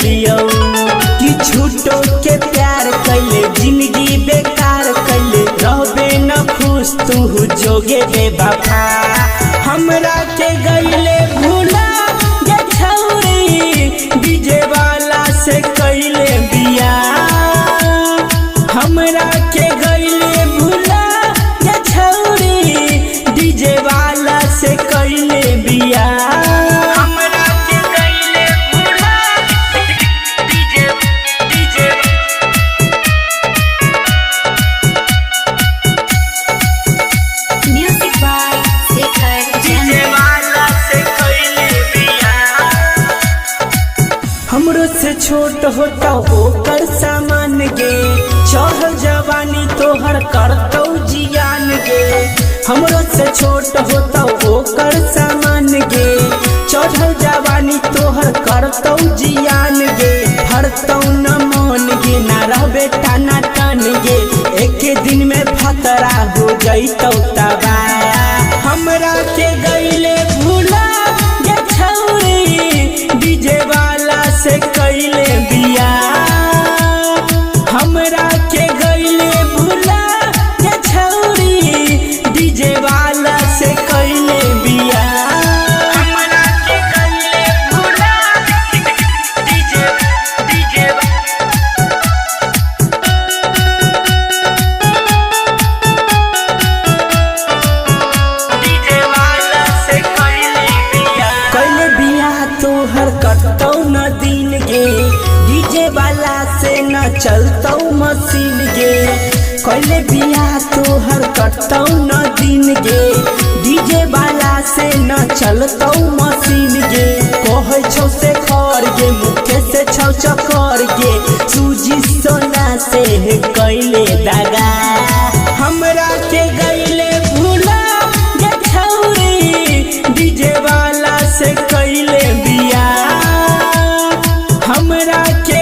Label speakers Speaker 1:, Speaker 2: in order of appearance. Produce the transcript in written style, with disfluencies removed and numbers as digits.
Speaker 1: लियो कि झूठो के प्यार कैले जिंदगी बेकार कैले रहबे न खुश तू जोगे बेवफा हमरा के गईले भूला गे छौरी डीजे वाला से कैले बिया हमरा के गईले भूला गे छौरी डीजे वाला से कैले बिया हमरो से छोट होता ओकर सामान गे चढ़ल जवानी तोहर करतौ जियान गे हमरो से छोट होता ओकर सामान गे चढ़ल जवानी तोहर करतौ जियान गे हरतौ न मन गे ना रहबे टाना टान गे एके दिन में फतरा हो जइतौ तबाया हमरा के गईले भूला गे छौरी डीजे वाला से कैले बिया हमरा के गईले भूला गे छौरी डीजे वाला से कैले बिया हमरा के गईले भूला डीजे वाला से कैले बिया तोहर कटतौ न दिन गे डीजे वाला से न चलतौ मशीन गे कैले बिया तोहर कटतौ न दिन गे डीजे वाला से न चलतौ मशीन गे कहै छौ से खर गे मुखे से छौ चकर गे सूजी सोना से कैले दागा हमरा के गईले भूला गे छौरी डीजे वाला से कैले बिया हमरा के